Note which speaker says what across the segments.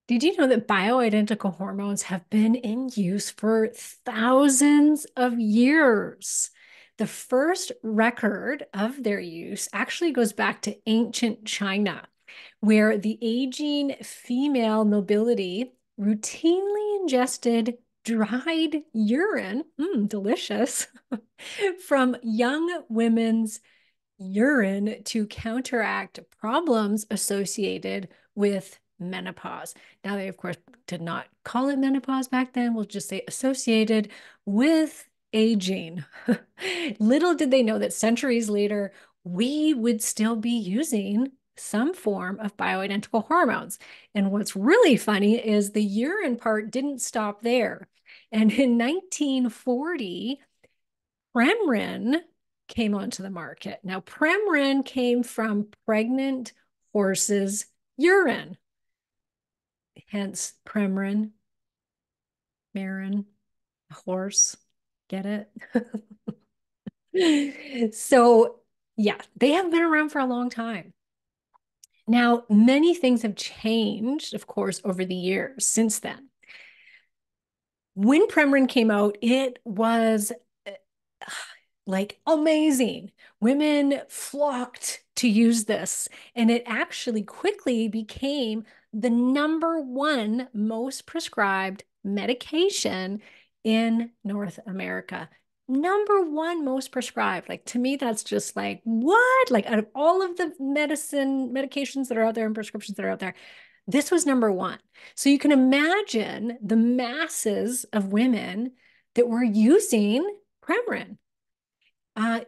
Speaker 1: Did you know that bioidentical hormones have been in use for thousands of years? The first record of their use actually goes back to ancient China, where the aging female nobility routinely ingested dried urine, delicious, from young women's urine to counteract problems associated with menopause. Now, they, of course, did not call it menopause back then. We'll just say associated with aging. Little did they know that centuries later, we would still be using some form of bioidentical hormones. And what's really funny is the urine part didn't stop there. And in 1940, Premarin came onto the market. Now, Premarin came from pregnant horses' urine, hence Premarin, Marin, horse. Get it? So, yeah, they have been around for a long time. Now, many things have changed, of course, over the years since then. When Premarin came out, it was like amazing. Women flocked to use this, and it actually quickly became the number one most prescribed medication in North America. Number one most prescribed. Like to me, that's just like, what? Like out of all of the medications that are out there and prescriptions that are out there, this was number one. So you can imagine the masses of women that were using Premarin. Uh,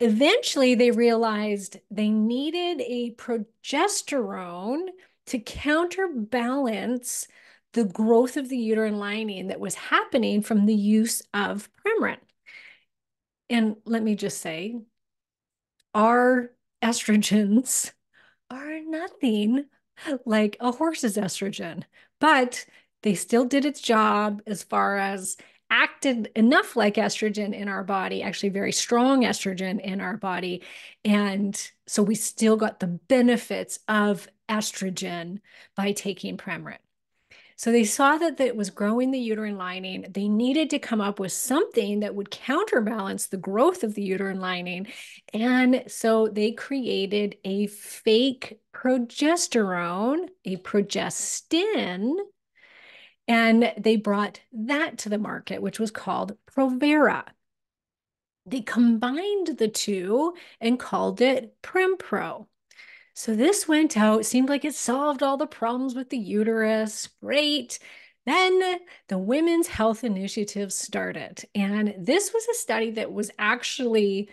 Speaker 1: Eventually, they realized they needed a progesterone to counterbalance the growth of the uterine lining that was happening from the use of Premarin. And let me just say, our estrogens are nothing like a horse's estrogen, but they still did its job as far as acted enough like estrogen in our body, actually very strong estrogen in our body. And so we still got the benefits of estrogen by taking Premarin. So they saw that it was growing the uterine lining. They needed to come up with something that would counterbalance the growth of the uterine lining. And so they created a fake progesterone, a progestin, and they brought that to the market, which was called Provera. They combined the two and called it Prempro. So this went out, seemed like it solved all the problems with the uterus. Great. Then the Women's Health Initiative started. And this was a study that was actually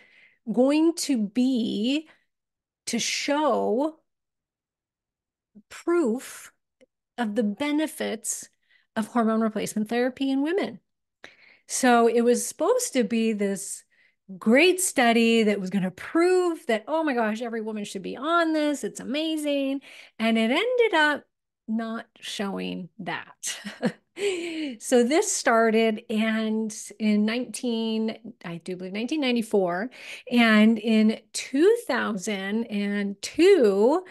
Speaker 1: going to be to show proof of the benefits of hormone replacement therapy in women. So it was supposed to be this great study that was going to prove that, oh my gosh, every woman should be on this. It's amazing. And it ended up not showing that. So this started and in 19, I do believe 1994, and in 2002,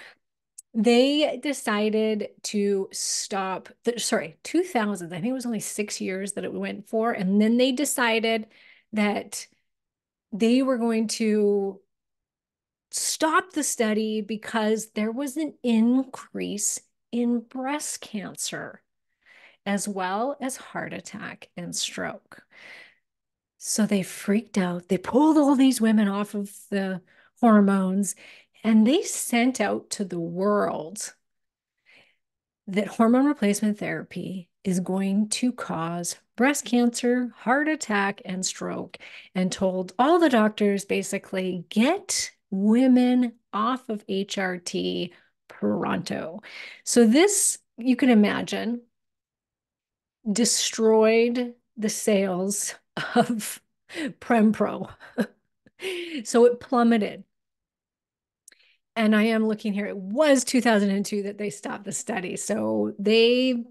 Speaker 1: they decided to stop sorry, 2000. I think it was only 6 years that it went for. And then they decided that they were going to stop the study because there was an increase in breast cancer as well as heart attack and stroke. So they freaked out. They pulled all these women off of the hormones and they sent out to the world that hormone replacement therapy is going to cause breast cancer, heart attack, and stroke, and told all the doctors basically get women off of HRT pronto. So, this you can imagine destroyed the sales of Prempro. So, it plummeted. And I am looking here, it was 2002 that they stopped the study. So they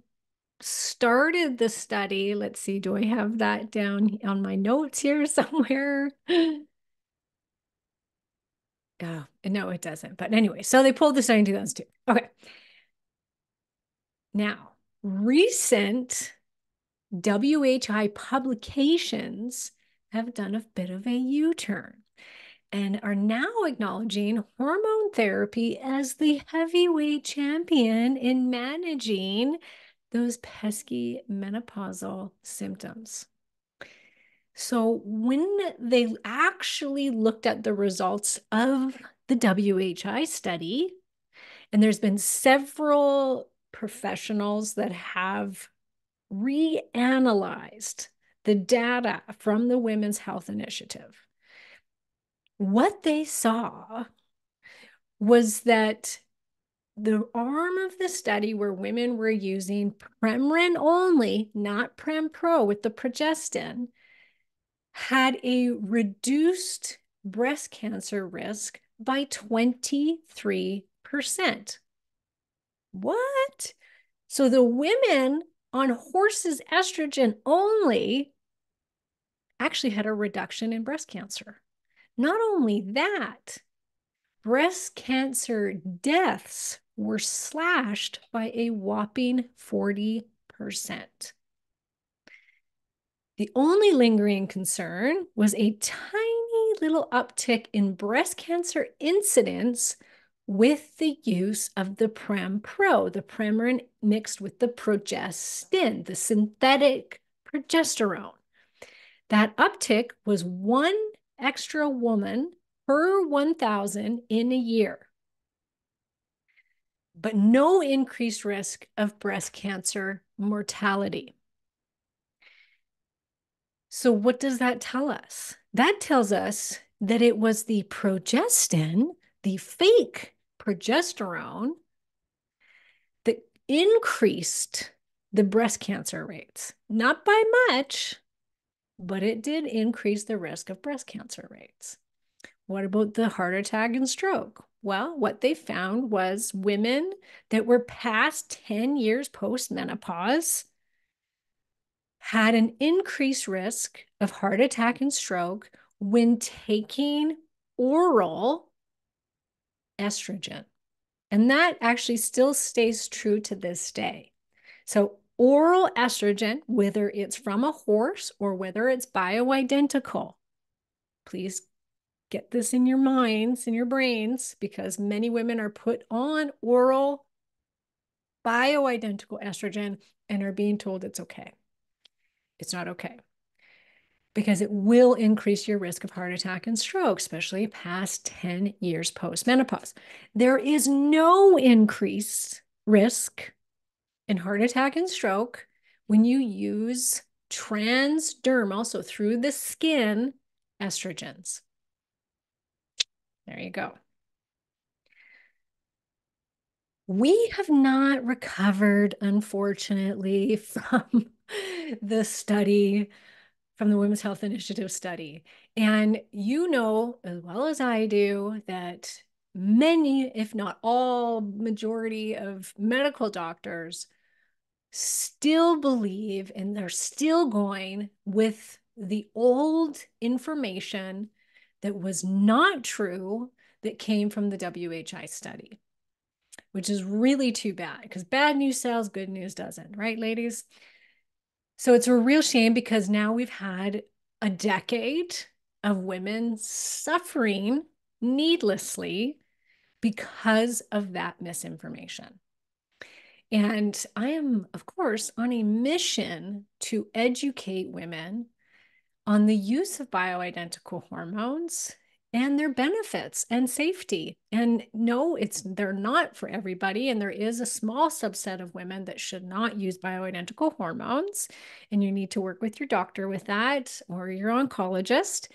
Speaker 1: started the study. Let's see, do I have that down on my notes here somewhere? Oh, no, it doesn't. But anyway, so they pulled the study in 2002. Okay. Now, Recent WHI publications have done a bit of a U-turn and are now acknowledging hormone therapy as the heavyweight champion in managing those pesky menopausal symptoms. So when they actually looked at the results of the WHI study, and there's been several professionals that have reanalyzed the data from the Women's Health Initiative, what they saw was that the arm of the study where women were using Premarin only, not Prem Pro with the progestin, had a reduced breast cancer risk by 23%. What? So the women on horses estrogen only actually had a reduction in breast cancer. Not only that, breast cancer deaths were slashed by a whopping 40%. The only lingering concern was a tiny little uptick in breast cancer incidence with the use of the Prem Pro, the Premarin mixed with the progestin, the synthetic progesterone. That uptick was one extra woman per 1,000 in a year, but no increased risk of breast cancer mortality. So what does that tell us? That tells us that it was the progestin, the fake progesterone, that increased the breast cancer rates. Not by much, but it did increase the risk of breast cancer rates. What about the heart attack and stroke? Well, what they found was women that were past 10 years post-menopause had an increased risk of heart attack and stroke when taking oral estrogen. And that actually still stays true to this day. So oral estrogen, whether it's from a horse or whether it's bioidentical, please get this in your minds, in your brains, because many women are put on oral bioidentical estrogen and are being told it's okay. It's not okay, because it will increase your risk of heart attack and stroke, especially past 10 years post-menopause. There is no increased risk in heart attack and stroke when you use transdermal, so through the skin, estrogens. There you go. We have not recovered, unfortunately, from the study, from the Women's Health Initiative study. And you know, as well as I do, that many, if not all, majority of medical doctors still believe and they're still going with the old information that was not true that came from the WHI study, which is really too bad because bad news sells, good news doesn't, right, ladies? So it's a real shame because now we've had a decade of women suffering needlessly because of that misinformation. And I am, of course, on a mission to educate women on the use of bioidentical hormones and their benefits and safety. And no, they're not for everybody. And there is a small subset of women that should not use bioidentical hormones. And you need to work with your doctor with that or your oncologist.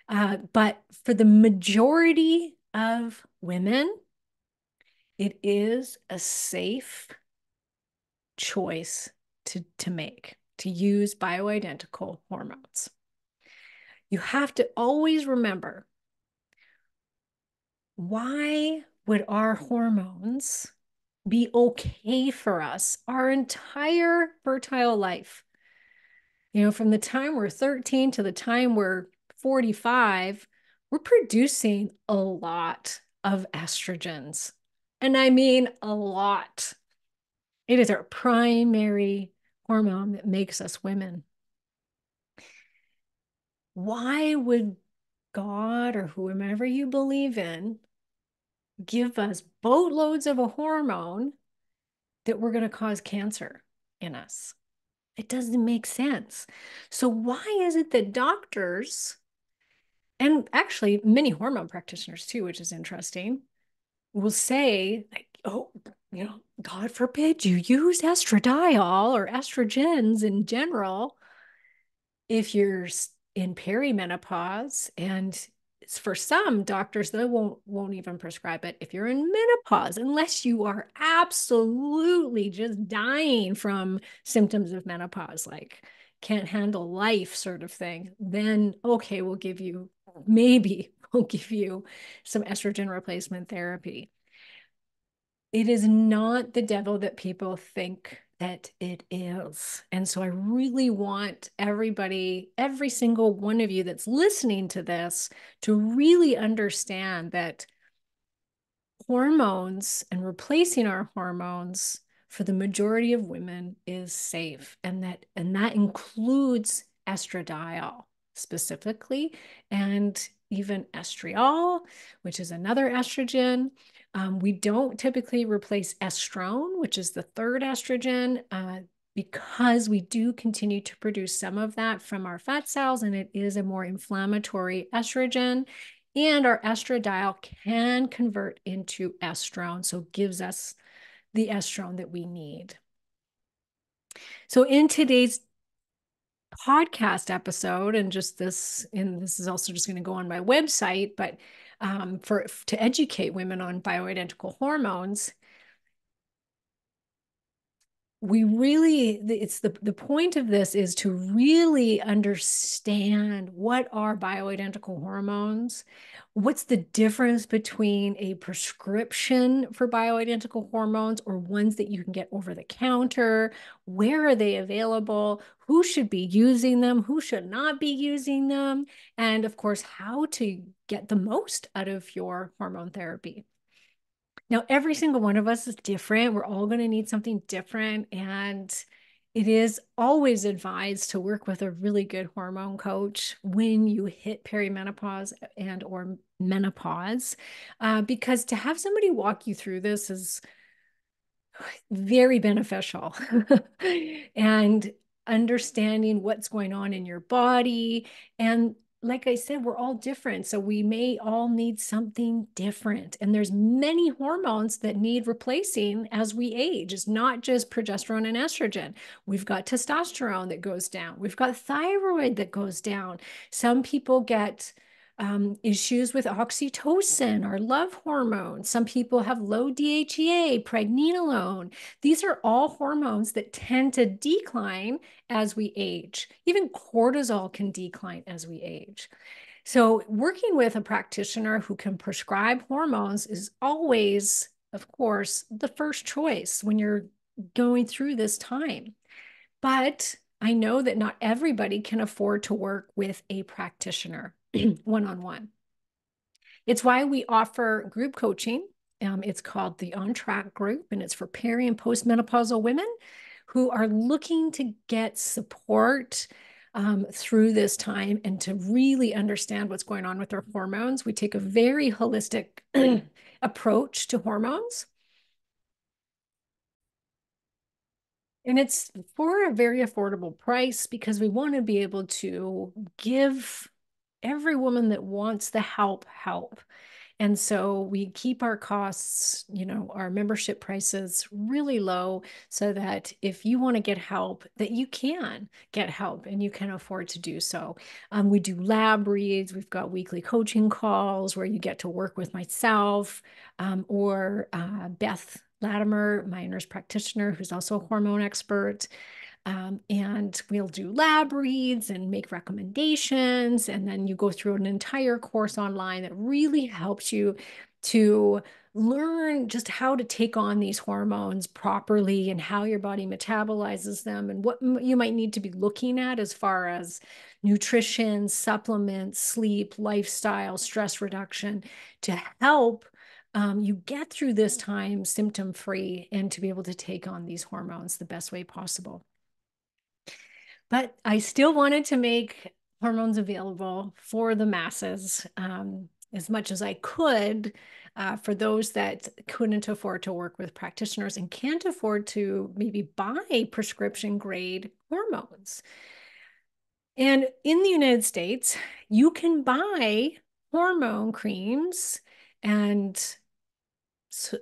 Speaker 1: But for the majority of women, it is a safe choice to make, to use bioidentical hormones. You have to always remember, why would our hormones be okay for us our entire fertile life? You know, from the time we're 13 to the time we're 45, we're producing a lot of estrogens. And I mean a lot. It is our primary hormone that makes us women. Why would God or whomever you believe in give us boatloads of a hormone that we're going to cause cancer in us? It doesn't make sense. So why is it that doctors, and actually many hormone practitioners too, which is interesting, will say, like, oh, God forbid you use estradiol or estrogens in general if you're in perimenopause. And for some doctors, they won't even prescribe it if you're in menopause, unless you are absolutely just dying from symptoms of menopause, like can't handle life sort of thing. Then okay, maybe we'll give you some estrogen replacement therapy. It is not the devil that people think that it is. And so I really want everybody, every single one of you that's listening to this, to really understand that hormones and replacing our hormones for the majority of women is safe, and that includes estradiol specifically, and even estriol, which is another estrogen. We don't typically replace estrone, which is the third estrogen, because we do continue to produce some of that from our fat cells, and it is a more inflammatory estrogen. And our estradiol can convert into estrone, so gives us the estrone that we need. So in today's podcast episode, and this is also just going to go on my website, but to educate women on bioidentical hormones, it's the point of this is to really understand what are bioidentical hormones, what's the difference between a prescription for bioidentical hormones or ones that you can get over the counter, where are they available, who should be using them, who should not be using them, and of course, how to get the most out of your hormone therapy. Now, every single one of us is different. We're all going to need something different. And it is always advised to work with a really good hormone coach when you hit perimenopause and or menopause, because to have somebody walk you through this is very beneficial. And understanding what's going on in your body. And like I said, we're all different. So we may all need something different. And there's many hormones that need replacing as we age. It's not just progesterone and estrogen. We've got testosterone that goes down. We've got thyroid that goes down. Some people get issues with oxytocin, our love hormone. Some people have low DHEA, pregnenolone. These are all hormones that tend to decline as we age. Even cortisol can decline as we age. So working with a practitioner who can prescribe hormones is always, of course, the first choice when you're going through this time. But I know that not everybody can afford to work with a practitioner one-on-one. It's why we offer group coaching. It's called the On Track Group, and it's for peri and postmenopausal women who are looking to get support through this time and to really understand what's going on with their hormones. We take a very holistic approach to hormones. And it's for a very affordable price because we want to be able to give every woman that wants the help. And so we keep our costs, our membership prices really low so that if you want to get help, that you can get help and you can afford to do so. We do lab reads. We've got weekly coaching calls where you get to work with myself or Beth Latimer, my nurse practitioner, who's also a hormone expert. And we'll do lab reads and make recommendations. And then you go through an entire course online that really helps you to learn just how to take on these hormones properly and how your body metabolizes them and what you might need to be looking at as far as nutrition, supplements, sleep, lifestyle, stress reduction to help you get through this time symptom-free and to be able to take on these hormones the best way possible. But I still wanted to make hormones available for the masses as much as I could for those that couldn't afford to work with practitioners and can't afford to maybe buy prescription grade hormones. And in the United States, you can buy hormone creams and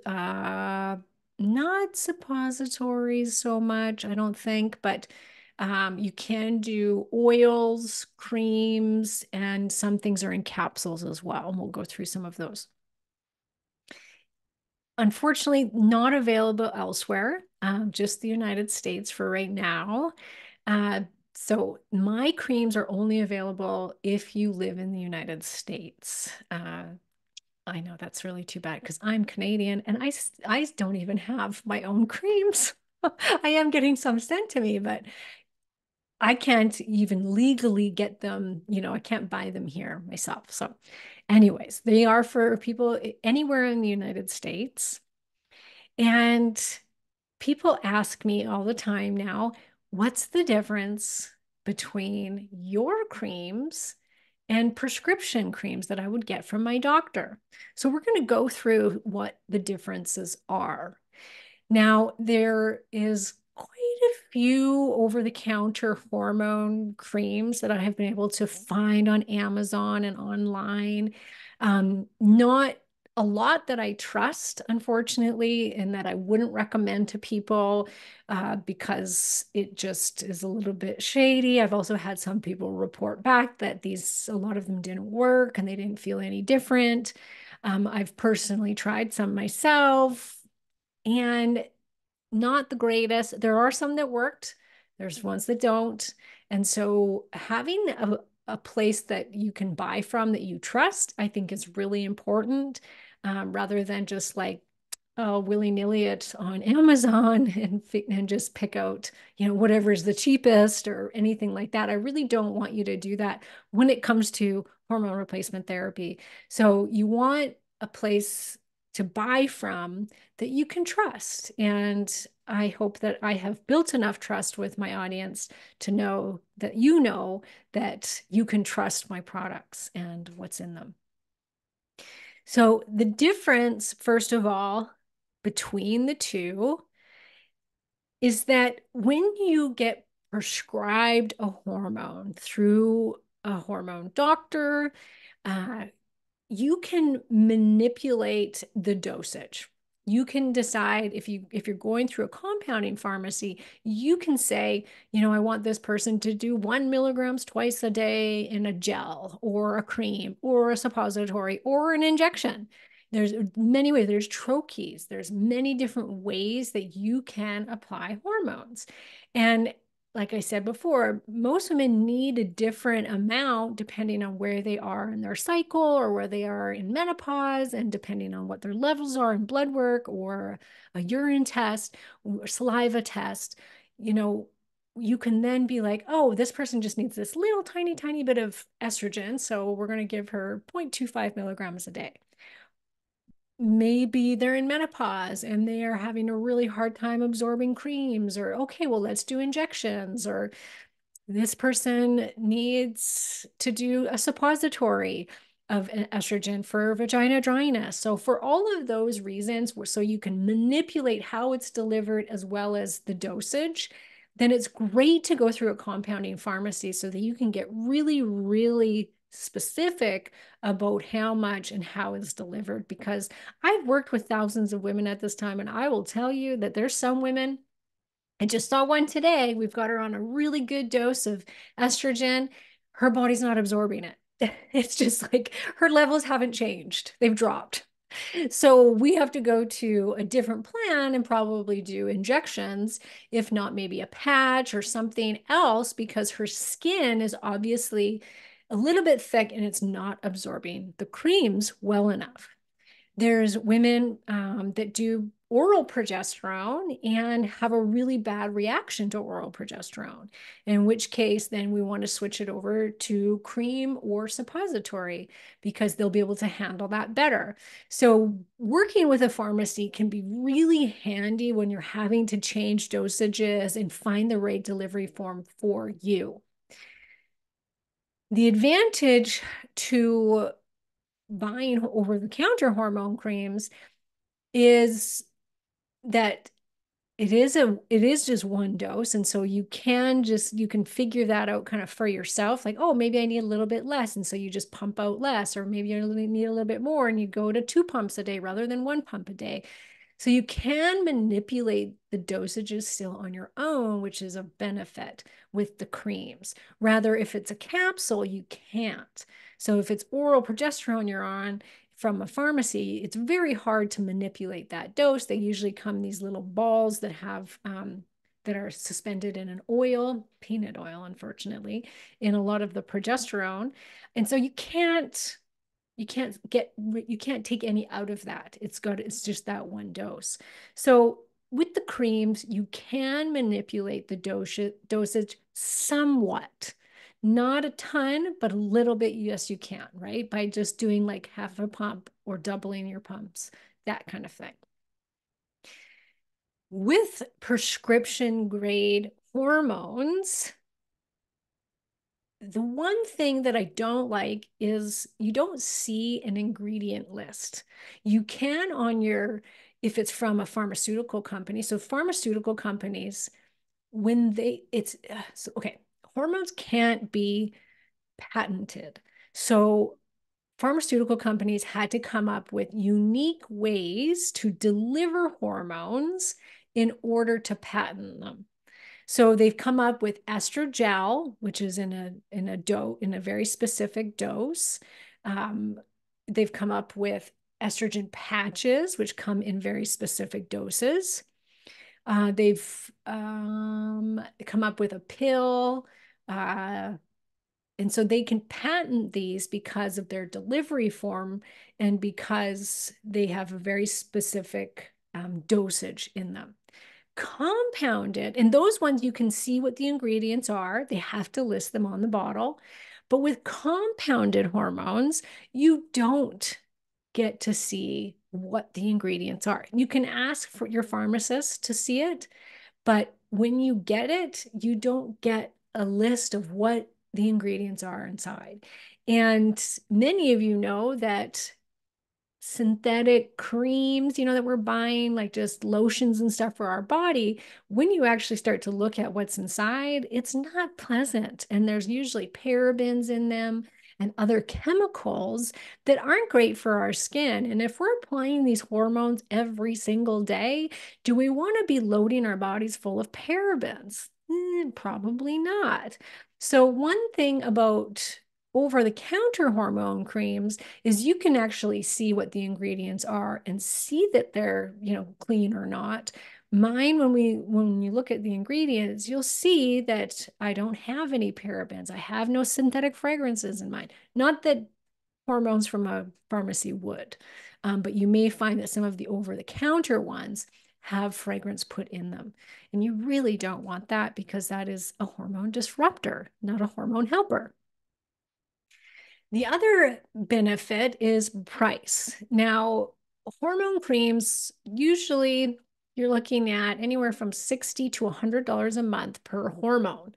Speaker 1: uh, not suppositories so much, I don't think, but you can do oils, creams, and some things are in capsules as well. And we'll go through some of those. Unfortunately, not available elsewhere, just the United States for right now. So my creams are only available if you live in the United States. I know that's really too bad because I'm Canadian and I don't even have my own creams. I am getting some sent to me, but I can't even legally get them. I can't buy them here myself. So, anyways, they are for people anywhere in the United States. And people ask me all the time now, what's the difference between your creams and prescription creams that I would get from my doctor? So we're going to go through what the differences are. Now, there is quite a few over-the-counter hormone creams that I have been able to find on Amazon and online. Not a lot that I trust, unfortunately, and that I wouldn't recommend to people because it just is a little bit shady. I've also had some people report back that a lot of them didn't work and they didn't feel any different. I've personally tried some myself and not the greatest. There are some that worked. There's ones that don't. And so having a place that you can buy from that you trust, I think is really important, rather than just like, oh, willy-nilly it on Amazon and just pick out, whatever is the cheapest or anything like that. I really don't want you to do that when it comes to hormone replacement therapy. So you want a place to buy from that you can trust. And I hope that I have built enough trust with my audience to know that you can trust my products and what's in them. So the difference, first of all, between the two is that when you get prescribed a hormone through a hormone doctor, uh, you can manipulate the dosage. You can decide if you're going through a compounding pharmacy, you can say, I want this person to do 1 milligrams twice a day in a gel or a cream or a suppository or an injection. There's many ways. There's troches. There's many different ways that you can apply hormones. And like I said before, most women need a different amount depending on where they are in their cycle or where they are in menopause, and depending on what their levels are in blood work or a urine test or saliva test. You can then be like, oh, this person just needs this little tiny, tiny bit of estrogen. So we're going to give her 0.25 milligrams a day. Maybe they're in menopause and they are having a really hard time absorbing creams, or okay, well, let's do injections, or this person needs to do a suppository of an estrogen for vagina dryness. So for all of those reasons, so you can manipulate how it's delivered as well as the dosage, then it's great to go through a compounding pharmacy so that you can get really, really specific about how much and how it's delivered. Because I've worked with thousands of women at this time, and I will tell you that there's some women. I just saw one today. We've got her on a really good dose of estrogen. Her body's not absorbing it. It's just like her levels haven't changed. They've dropped. So we have to go to a different plan and probably do injections, if not maybe a patch or something else, because her skin is obviously a little bit thick and it's not absorbing the creams well enough. There's women that do oral progesterone and have a really bad reaction to oral progesterone, in which case then we want to switch it over to cream or suppository because they'll be able to handle that better. So working with a pharmacy can be really handy when you're having to change dosages and find the right delivery form for you. The advantage to buying over-the-counter hormone creams is that it is just one dose, and so you can figure that out kind of for yourself, like, oh, maybe I need a little bit less, and so you just pump out less, or maybe you need a little bit more and you go to 2 pumps a day rather than 1 pump a day. So you can manipulate the dosages still on your own, which is a benefit with the creams. Rather, if it's a capsule, you can't. So if it's oral progesterone you're on from a pharmacy, it's very hard to manipulate that dose. They usually come in these little balls that have that are suspended in an oil, peanut oil, unfortunately, in a lot of the progesterone. And so you can't take any out of that. It's just that one dose. So with the creams, you can manipulate the dosage somewhat, not a ton, but a little bit. Yes, you can, right? By just doing like half a pump or doubling your pumps, that kind of thing. With prescription grade hormones, the one thing that I don't like is you don't see an ingredient list. You can on if it's from a pharmaceutical company. So pharmaceutical companies, okay, hormones can't be patented. So pharmaceutical companies had to come up with unique ways to deliver hormones in order to patent them. So they've come up with estrogel, which is in a very specific dose. Um, they've come up with estrogen patches, which come in very specific doses. They've come up with a pill. And so they can patent these because of their delivery form and because they have a very specific dosage in them. Compounded, and those ones you can see what the ingredients are. They have to list them on the bottle. But with compounded hormones, you don't get to see what the ingredients are. You can ask for your pharmacist to see it, but when you get it, you don't get a list of what the ingredients are inside. And many of you know that synthetic creams, that we're buying, like just lotions and stuff for our body, when you actually start to look at what's inside, it's not pleasant. And there's usually parabens in them and other chemicals that aren't great for our skin. And if we're applying these hormones every single day, do we want to be loading our bodies full of parabens? Probably not. So one thing about over-the-counter hormone creams is you can actually see what the ingredients are and see that they're, clean or not. Mine, when you look at the ingredients, you'll see that I don't have any parabens. I have no synthetic fragrances in mine. Not that hormones from a pharmacy would, but you may find that some of the over-the-counter ones have fragrance put in them. And you really don't want that because that is a hormone disruptor, not a hormone helper. The other benefit is price. Now, hormone creams, usually you're looking at anywhere from $60 to $100 a month per hormone,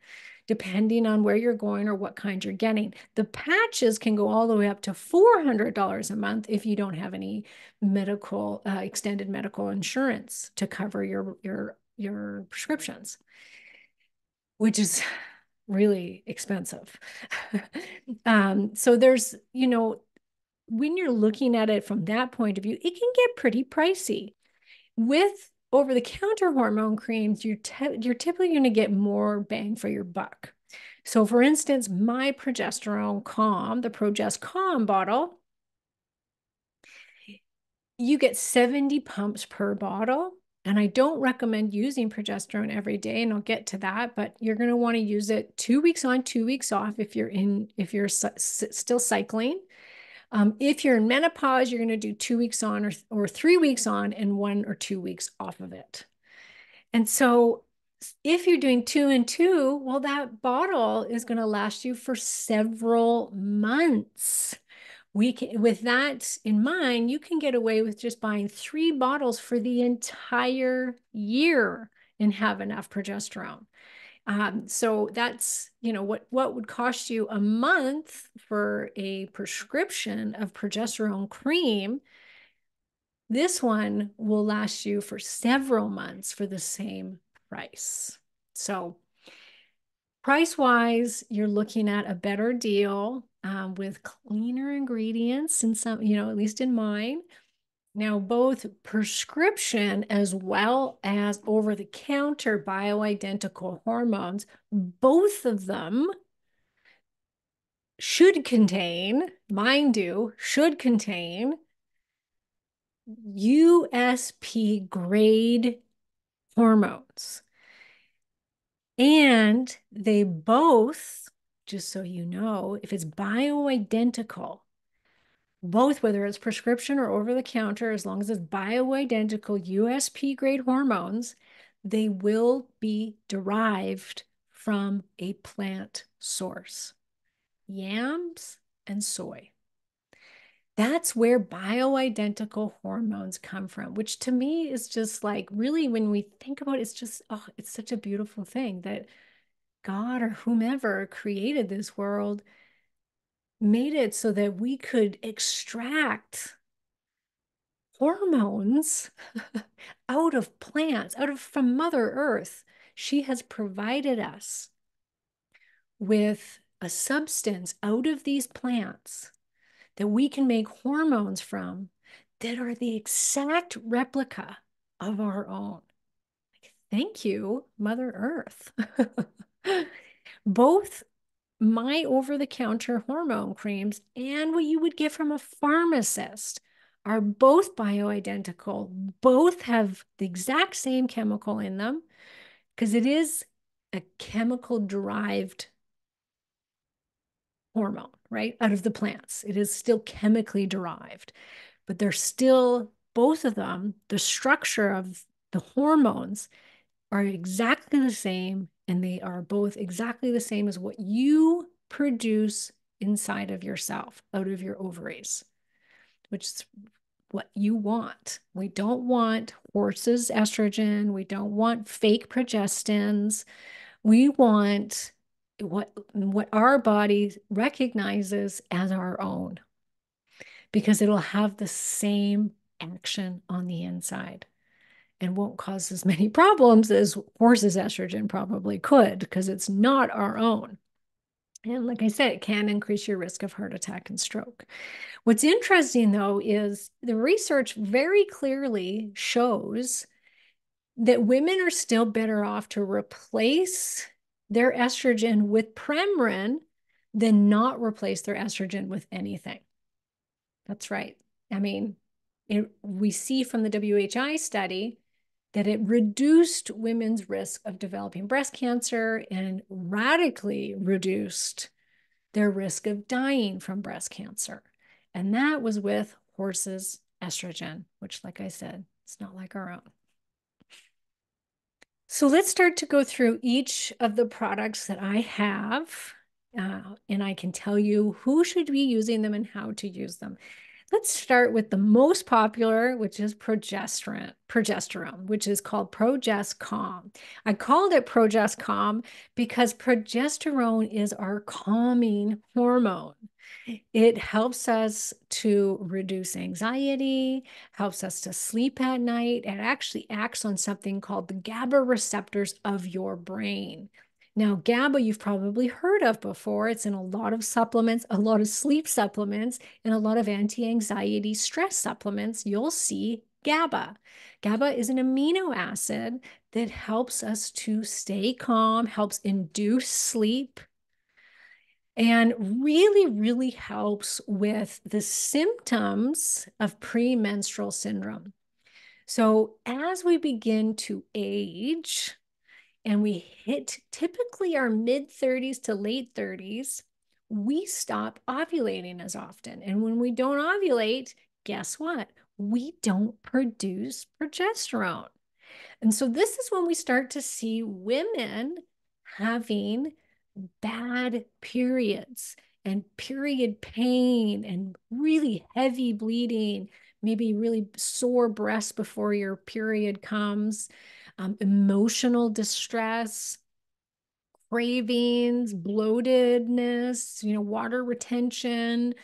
Speaker 1: depending on where you're going or what kind you're getting. The patches can go all the way up to $400 a month if you don't have any extended medical insurance to cover your prescriptions, which is really expensive. So there's, when you're looking at it from that point of view, it can get pretty pricey. With over-the-counter hormone creams, you're typically going to get more bang for your buck. So for instance, my progesterone calm, the Progest Calm bottle, you get 70 pumps per bottle. And I don't recommend using progesterone every day, and I'll get to that, but you're going to want to use it 2 weeks on, 2 weeks off if you're still cycling. If you're in menopause, you're going to do 2 weeks on or 3 weeks on and 1 or 2 weeks off of it. And so if you're doing 2 and 2, well, that bottle is going to last you for several months. With that in mind, you can get away with just buying 3 bottles for the entire year and have enough progesterone. So that's, what would cost you a month for a prescription of progesterone cream. This one will last you for several months for the same price. So price-wise, you're looking at a better deal with cleaner ingredients in some, at least in mine. Now, both prescription as well as over-the-counter bioidentical hormones, both of them should contain, mind you, should contain USP grade hormones. And they both, just so you know, if it's bioidentical, both, whether it's prescription or over the counter, as long as it's bioidentical USP grade hormones, they will be derived from a plant source, yams and soy. That's where bioidentical hormones come from, which to me is just like, really, when we think about it, it's just, oh, it's such a beautiful thing that God or whomever created this world made it so that we could extract hormones out of plants, from Mother Earth. She has provided us with a substance out of these plants that we can make hormones from that are the exact replica of our own. Thank you, Mother Earth. Both my over-the-counter hormone creams and what you would get from a pharmacist are both bioidentical. Both have the exact same chemical in them because it is a chemical derived hormone, right? Out of the plants. It is still chemically derived, but they're still, both of them, the structure of the hormones are exactly the same, and they are both exactly the same as what you produce inside of yourself, out of your ovaries, which is what you want. We don't want horses estrogen. We don't want fake progestins. We want what our body recognizes as our own, because it'll have the same action on the inside and won't cause as many problems as horses estrogen probably could, because it's not our own. And like I said, it can increase your risk of heart attack and stroke. What's interesting, though, is the research very clearly shows that women are still better off to replace their estrogen with Premarin than not replace their estrogen with anything. That's right. I mean, we see from the WHI study that it reduced women's risk of developing breast cancer and radically reduced their risk of dying from breast cancer. And that was with horses' estrogen, which, like I said, it's not like our own. So let's start to go through each of the products that I have, and I can tell you who should be using them and how to use them. Let's start with the most popular, which is progesterone, which is called Progest Calm. I called it Progest Calm because progesterone is our calming hormone. It helps us to reduce anxiety, helps us to sleep at night. It actually acts on something called the GABA receptors of your brain. Now, GABA, you've probably heard of before. It's in a lot of supplements, a lot of sleep supplements, and a lot of anti-anxiety stress supplements. You'll see GABA. GABA is an amino acid that helps us to stay calm, helps induce sleep, and really, really helps with the symptoms of premenstrual syndrome. So as we begin to age and we hit typically our mid 30s to late 30s, we stop ovulating as often. And when we don't ovulate, guess what? We don't produce progesterone. And so this is when we start to see women having bad periods and period pain and really heavy bleeding, maybe really sore breasts before your period comes, emotional distress, cravings, bloatedness, water retention,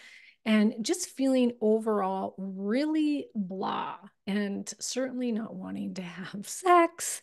Speaker 1: and just feeling overall really blah, and certainly not wanting to have sex,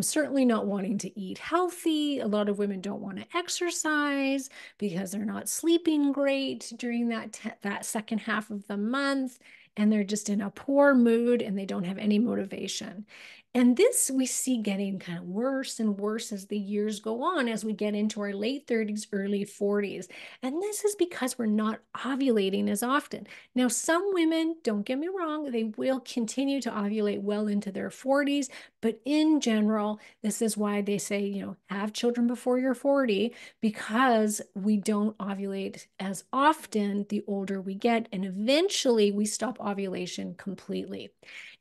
Speaker 1: certainly not wanting to eat healthy. A lot of women don't want to exercise because they're not sleeping great during that second half of the month, and they're just in a poor mood and they don't have any motivation. And this we see getting kind of worse and worse as the years go on, as we get into our late 30s, early 40s. And this is because we're not ovulating as often. Now, some women, don't get me wrong, they will continue to ovulate well into their 40s. But in general, this is why they say, have children before you're 40, because we don't ovulate as often the older we get. And eventually we stop ovulation completely.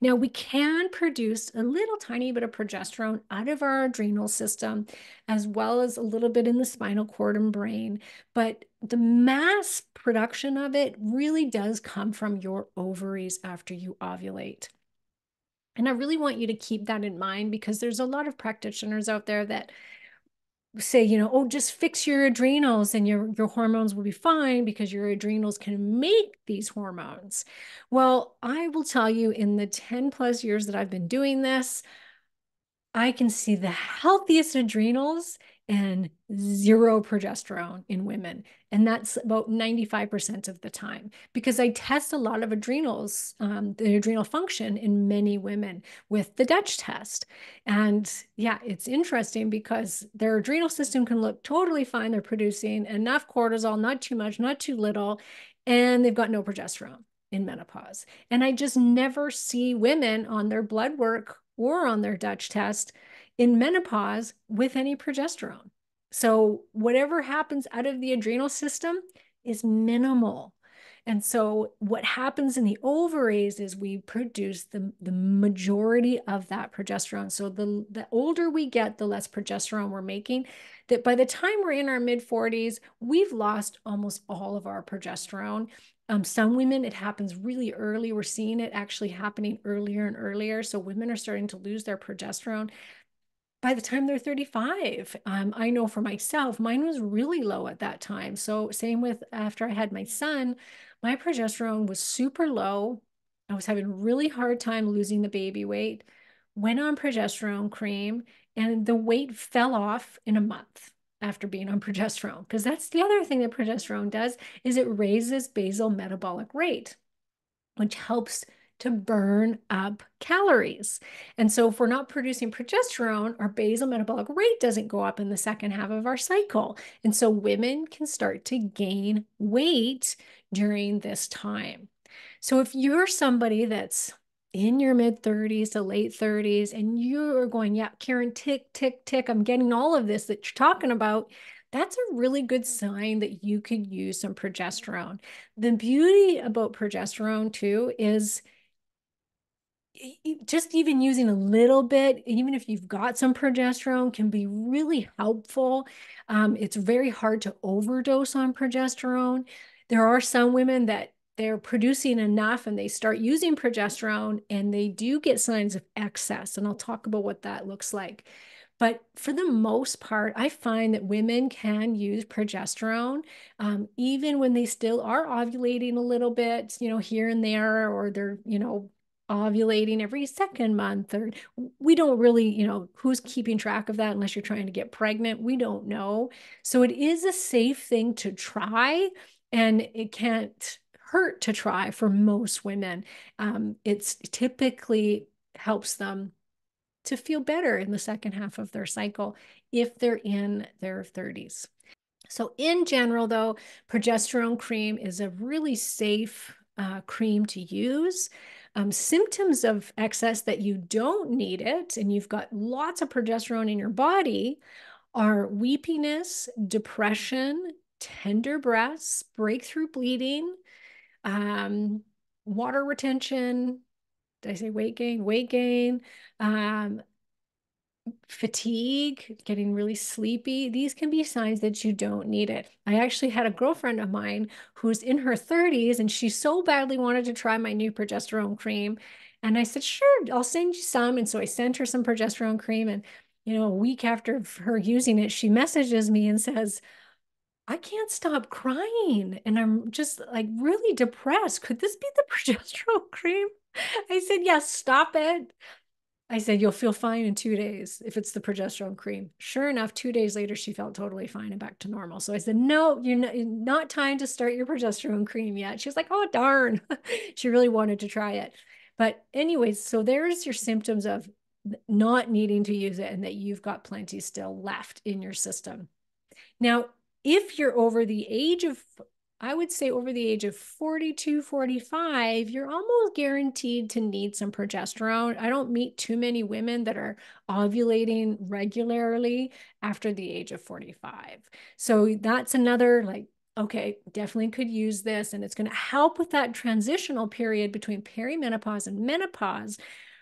Speaker 1: Now, we can produce a little tiny bit of progesterone out of our adrenal system, as well as a little bit in the spinal cord and brain. But the mass production of it really does come from your ovaries after you ovulate. And I really want you to keep that in mind, because there's a lot of practitioners out there that say, oh, just fix your adrenals and your hormones will be fine because your adrenals can make these hormones. Well, I will tell you, in the 10 plus years that I've been doing this, I can see the healthiest adrenals and zero progesterone in women. And that's about 95% of the time, because I test a lot of adrenals, the adrenal function in many women with the Dutch test. And yeah, it's interesting because their adrenal system can look totally fine. They're producing enough cortisol, not too much, not too little, and they've got no progesterone in menopause. And I just never see women on their blood work or on their Dutch test in menopause with any progesterone. So whatever happens out of the adrenal system is minimal. And so what happens in the ovaries is we produce the majority of that progesterone. So the older we get, the less progesterone we're making. That by the time we're in our mid 40s, we've lost almost all of our progesterone. Some women, it happens really early. We're seeing it actually happening earlier and earlier. So women are starting to lose their progesterone by the time they're 35. I know for myself, mine was really low at that time. So same with after I had my son, my progesterone was super low. I was having a really hard time losing the baby weight, went on progesterone cream, and the weight fell off in a month after being on progesterone. Because that's the other thing that progesterone does, is it raises basal metabolic rate, which helps to burn up calories. And so if we're not producing progesterone, our basal metabolic rate doesn't go up in the second half of our cycle. And so women can start to gain weight during this time. So if you're somebody that's in your mid 30s to late 30s and you're going, yeah, Karen, tick, tick, tick, I'm getting all of this that you're talking about, that's a really good sign that you could use some progesterone. The beauty about progesterone too is just even using a little bit, even if you've got some progesterone, can be really helpful. It's very hard to overdose on progesterone. There are some women that they're producing enough and they start using progesterone and they do get signs of excess. And I'll talk about what that looks like. But for the most part, I find that women can use progesterone even when they still are ovulating a little bit, here and there, or they're, ovulating every second month, or we don't really, who's keeping track of that unless you're trying to get pregnant. We don't know. So it is a safe thing to try, and it can't hurt to try for most women. It's typically helps them to feel better in the second half of their cycle if they're in their 30s. So in general, though, progesterone cream is a really safe cream to use. Symptoms of excess that you don't need it, and you've got lots of progesterone in your body, are weepiness, depression, tender breasts, breakthrough bleeding, um, water retention. Did I say weight gain? Weight gain, um, fatigue, getting really sleepy. These can be signs that you don't need it. I actually had a girlfriend of mine who's in her 30s and she so badly wanted to try my new progesterone cream. And I said, sure, I'll send you some. And so I sent her some progesterone cream. And, a week after her using it, she messages me and says, I can't stop crying. And I'm just like really depressed. Could this be the progesterone cream? I said, yes, stop it. I said, you'll feel fine in 2 days if it's the progesterone cream. Sure enough, 2 days later, she felt totally fine and back to normal. So I said, no, you're not time to start your progesterone cream yet. She was like, oh, darn. She really wanted to try it. But anyways, so there's your symptoms of not needing to use it and that you've got plenty still left in your system. Now, if you're over the age of, I would say over the age of 42, 45, you're almost guaranteed to need some progesterone. I don't meet too many women that are ovulating regularly after the age of 45. So that's another like, okay, definitely could use this. And it's going to help with that transitional period between perimenopause and menopause,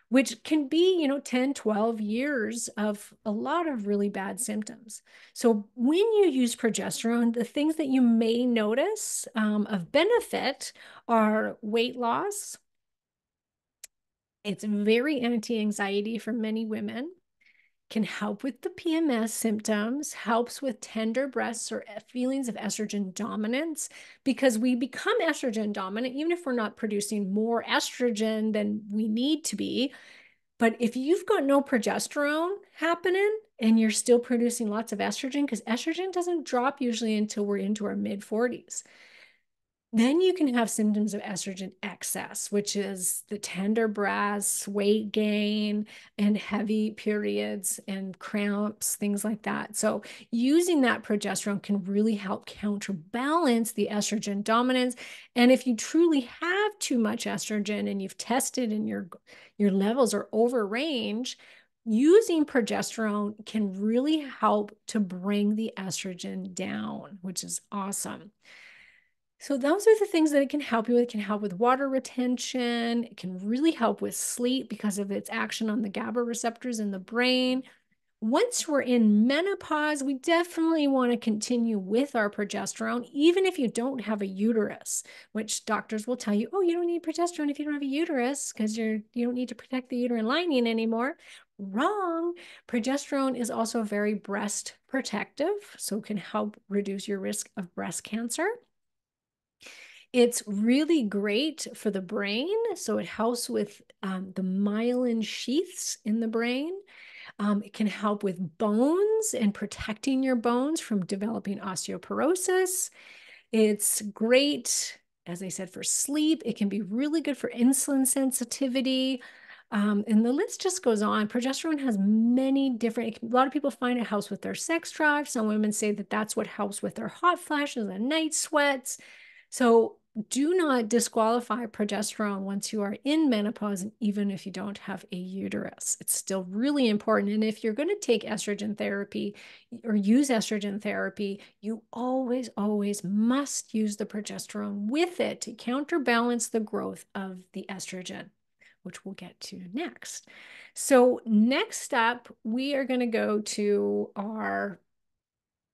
Speaker 1: which can be, 10, 12 years of a lot of really bad symptoms. So when you use progesterone, the things that you may notice of benefit are weight loss. It's very anti-anxiety for many women, can help with the PMS symptoms, helps with tender breasts or feelings of estrogen dominance, because we become estrogen dominant even if we're not producing more estrogen than we need to be. But if you've got no progesterone happening and you're still producing lots of estrogen, because estrogen doesn't drop usually until we're into our mid 40s, then you can have symptoms of estrogen excess, which is the tender breasts, weight gain, and heavy periods and cramps, things like that. So using that progesterone can really help counterbalance the estrogen dominance. And if you truly have too much estrogen and you've tested and your levels are over range, using progesterone can really help to bring the estrogen down, which is awesome. So those are the things that it can help you with. It can help with water retention. It can really help with sleep because of its action on the GABA receptors in the brain. Once we're in menopause, we definitely want to continue with our progesterone, even if you don't have a uterus, which doctors will tell you, oh, you don't need progesterone if you don't have a uterus because you don't need to protect the uterine lining anymore. Wrong. Progesterone is also very breast protective, so it can help reduce your risk of breast cancer. It's really great for the brain. So it helps with the myelin sheaths in the brain. It can help with bones and protecting your bones from developing osteoporosis. It's great, as I said, for sleep. It can be really good for insulin sensitivity. And the list just goes on. Progesterone has many different, a lot of people find it helps with their sex drive. Some women say that that's what helps with their hot flashes and night sweats. So do not disqualify progesterone once you are in menopause, and even if you don't have a uterus. It's still really important. And if you're going to take estrogen therapy or use estrogen therapy, you always, always must use the progesterone with it to counterbalance the growth of the estrogen, which we'll get to next. So next up, we are going to go to our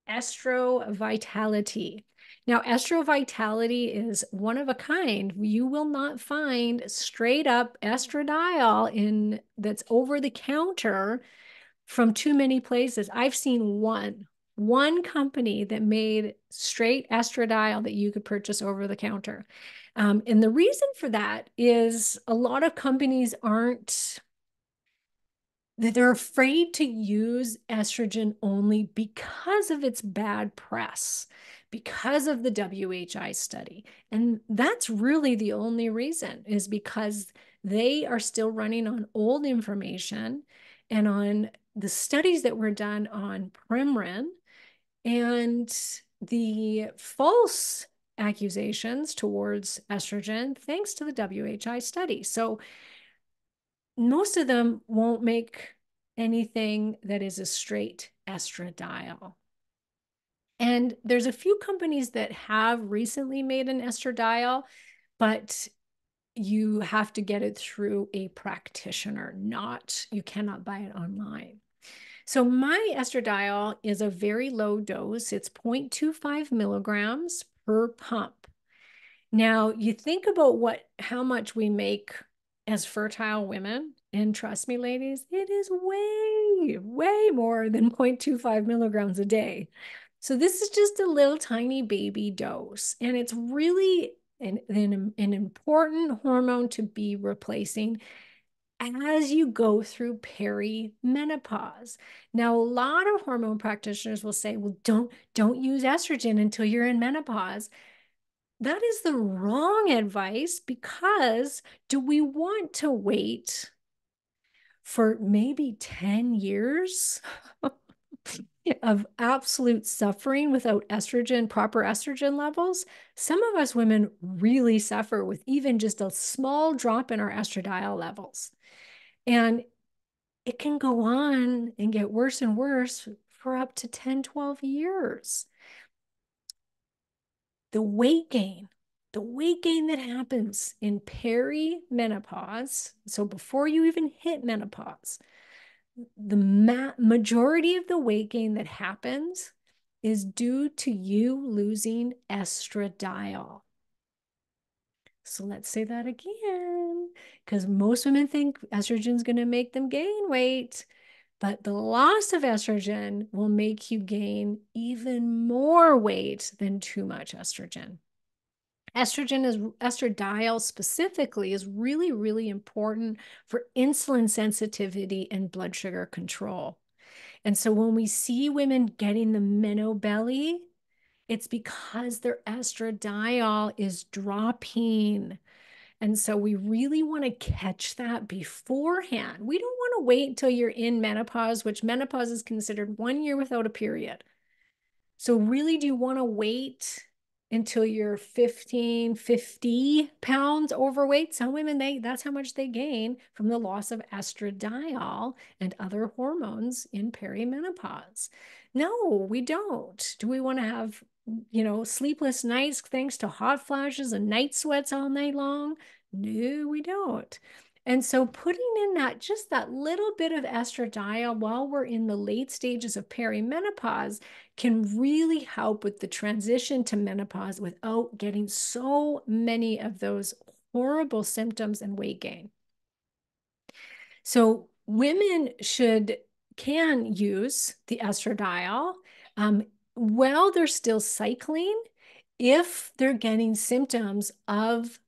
Speaker 1: estro vitality. Now, estro vitality is one of a kind. You will not find straight up estradiol in that's over the counter from too many places. I've seen one company that made straight estradiol that you could purchase over the counter. And the reason for that is a lot of companies aren't that they're afraid to use estrogen only because of its bad press, because of the WHI study. And that's really the only reason, is because they are still running on old information and on the studies that were done on Premarin and the false accusations towards estrogen thanks to the WHI study. So most of them won't make anything that is a straight estradiol. And there's a few companies that have recently made an estradiol, but you have to get it through a practitioner, not, you cannot buy it online. So my estradiol is a very low dose. It's 0.25 milligrams per pump. Now, you think about how much we make as fertile women, and trust me, ladies, it is way, way more than 0.25 milligrams a day. So this is just a little tiny baby dose, and it's really an important hormone to be replacing as you go through perimenopause. Now, a lot of hormone practitioners will say, well, don't use estrogen until you're in menopause. That is the wrong advice, because do we want to wait for maybe 10 years of absolute suffering without estrogen, proper estrogen levels? Some of us women really suffer with even just a small drop in our estradiol levels. And it can go on and get worse and worse for up to 10, 12 years. The weight gain, that happens in perimenopause, so before you even hit menopause, the majority of the weight gain that happens is due to you losing estradiol. So let's say that again, because most women think estrogen is going to make them gain weight, but the loss of estrogen will make you gain even more weight than too much estrogen. Estradiol specifically is really, really important for insulin sensitivity and blood sugar control. And so when we see women getting the minnow belly, it's because their estradiol is dropping. And so we really want to catch that beforehand. We don't want to wait until you're in menopause, which menopause is considered 1 year without a period. So really, do you want to wait until you're 15, 50 pounds overweight? Some women, that's how much they gain from the loss of estradiol and other hormones in perimenopause. No, we don't. Do we want to have, sleepless nights thanks to hot flashes and night sweats all night long? No, we don't. And so putting in just that little bit of estradiol while we're in the late stages of perimenopause can really help with the transition to menopause without getting so many of those horrible symptoms and weight gain. So women can use the estradiol while they're still cycling, if they're getting symptoms of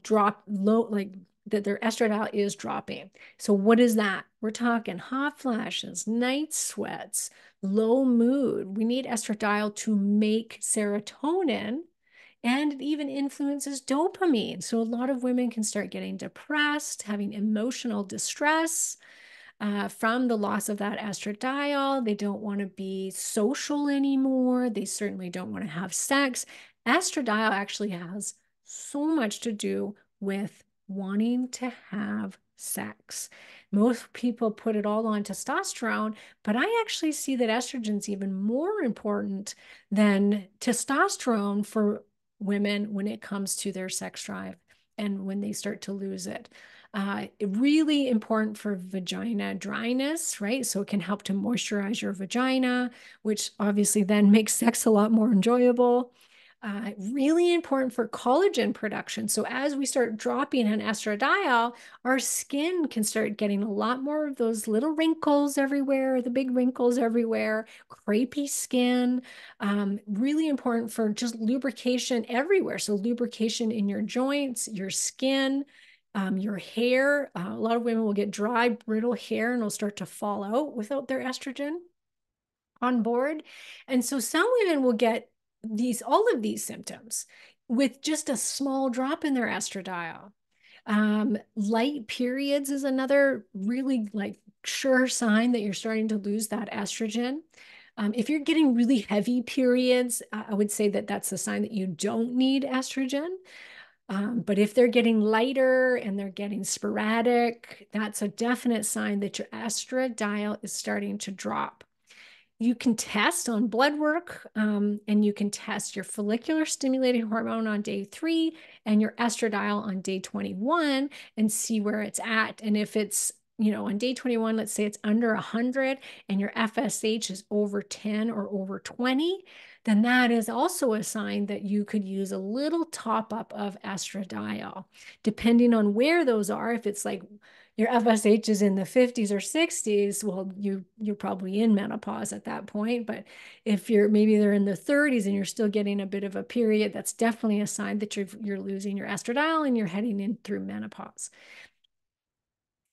Speaker 1: like that their estradiol is dropping. So what is that? We're talking hot flashes, night sweats, low mood. We need estradiol to make serotonin, and it even influences dopamine. So a lot of women can start getting depressed, having emotional distress from the loss of that estradiol. They don't want to be social anymore. They certainly don't want to have sex. Estradiol actually has so much to do with wanting to have sex. Most people put it all on testosterone, but I actually see that estrogen is even more important than testosterone for women when it comes to their sex drive and when they start to lose it. Really important for vagina dryness, right? So it can help to moisturize your vagina, which obviously then makes sex a lot more enjoyable. Really important for collagen production. So as we start dropping an estradiol, our skin can start getting a lot more of those little wrinkles everywhere, the big wrinkles everywhere, crepey skin. Really important for just lubrication everywhere. So lubrication in your joints, your skin, your hair. A lot of women will get dry, brittle hair and will start to fall out without their estrogen on board. And so some women will get all of these symptoms with just a small drop in their estradiol. Light periods is another really sure sign that you're starting to lose that estrogen. If you're getting really heavy periods, I would say that that's a sign that you don't need estrogen. But if they're getting lighter and they're getting sporadic, that's a definite sign that your estradiol is starting to drop. You can test on blood work, and you can test your follicular stimulating hormone on day 3 and your estradiol on day 21 and see where it's at. And if it's, on day 21, let's say it's under 100 and your FSH is over 10 or over 20, then that is also a sign that you could use a little top up of estradiol. Depending on where those are, if it's like your FSH is in the 50s or 60s, well, you're probably in menopause at that point. But if maybe they're in the 30s and you're still getting a bit of a period, that's definitely a sign that you're losing your estradiol and you're heading in through menopause.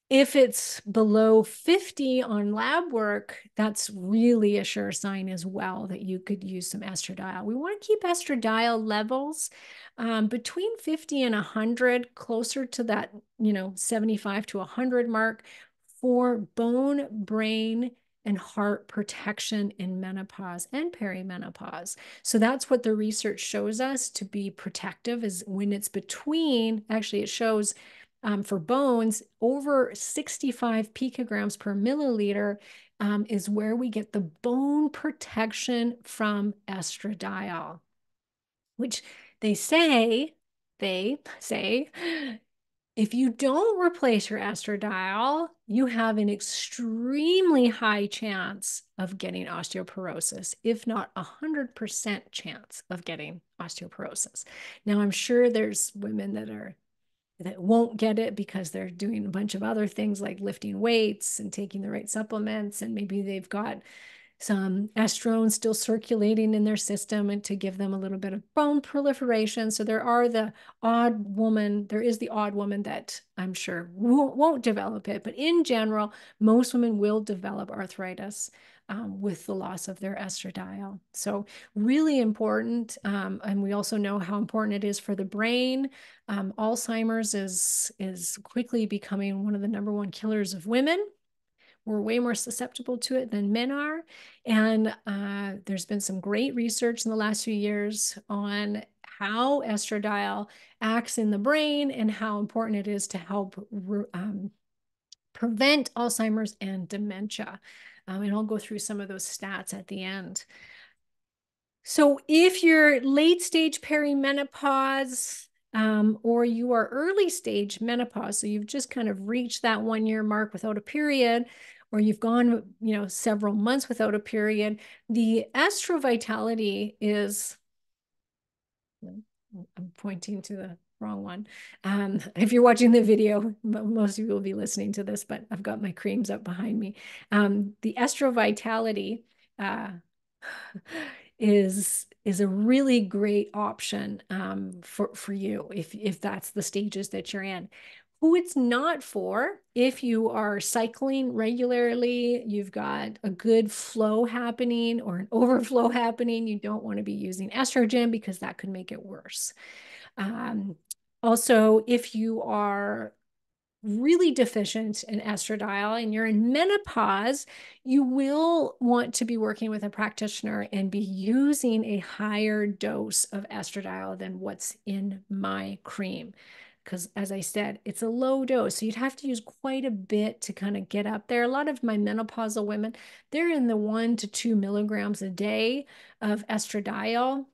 Speaker 1: If it's below 50 on lab work, that's really a sure sign as well that you could use some estradiol. We want to keep estradiol levels between 50 and 100, closer to that, 75 to 100 mark for bone, brain, and heart protection in menopause and perimenopause. So that's what the research shows us to be protective, is when it's between, actually it shows for bones, over 65 picograms per milliliter is where we get the bone protection from estradiol, which they say, if you don't replace your estradiol, you have an extremely high chance of getting osteoporosis, if not 100% chance of getting osteoporosis. Now, I'm sure there's women that won't get it because they're doing a bunch of other things like lifting weights and taking the right supplements, and maybe they've got some estrone still circulating in their system and to give them a little bit of bone proliferation. So there is the odd woman that I'm sure won't develop it. But in general, most women will develop arthritis with the loss of their estradiol. So really important. And we also know how important it is for the brain. Alzheimer's is quickly becoming one of the #1 killers of women. We're way more susceptible to it than men are. And there's been some great research in the last few years on how estradiol acts in the brain and how important it is to help prevent Alzheimer's and dementia. And I'll go through some of those stats at the end. So if you're late stage perimenopause, or you are early stage menopause, so you've just kind of reached that 1 year mark without a period, or you've gone, several months without a period, the estro vitality is, I'm pointing to the wrong one. If you're watching the video, most of you will be listening to this, but I've got my creams up behind me. The estro vitality is a really great option for you if that's the stages that you're in. Who it's not for, if you are cycling regularly, you've got a good flow happening or an overflow happening, you don't want to be using estrogen because that could make it worse. Also, if you are really deficient in estradiol and you're in menopause, you will want to be working with a practitioner and be using a higher dose of estradiol than what's in my cream. Because as I said, it's a low dose. So you'd have to use quite a bit to kind of get up there. A lot of my menopausal women, they're in the 1 to 2 milligrams a day of estradiol.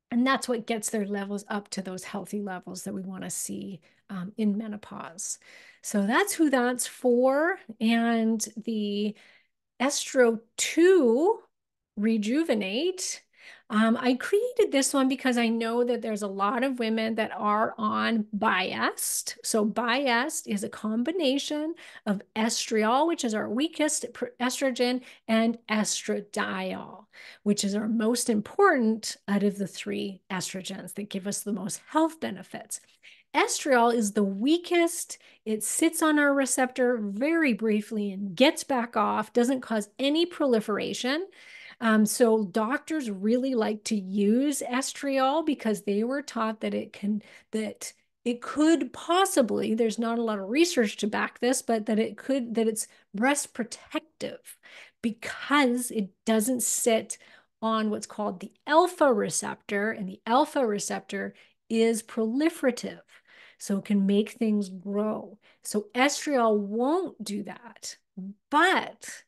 Speaker 1: And that's what gets their levels up to those healthy levels that we want to see in menopause. So that's who that's for. And the Estro 2 Rejuvenate, I created this one because I know that there's a lot of women that are on Biest. So Biest is a combination of estriol, which is our weakest estrogen, and estradiol, which is our most important out of the 3 estrogens that give us the most health benefits. Estriol is the weakest. It sits on our receptor very briefly and gets back off, doesn't cause any proliferation. So doctors really like to use estriol because they were taught that it could possibly, there's not a lot of research to back this, but that it's breast protective because it doesn't sit on what's called the alpha receptor, and the alpha receptor is proliferative. So it can make things grow. So estriol won't do that, but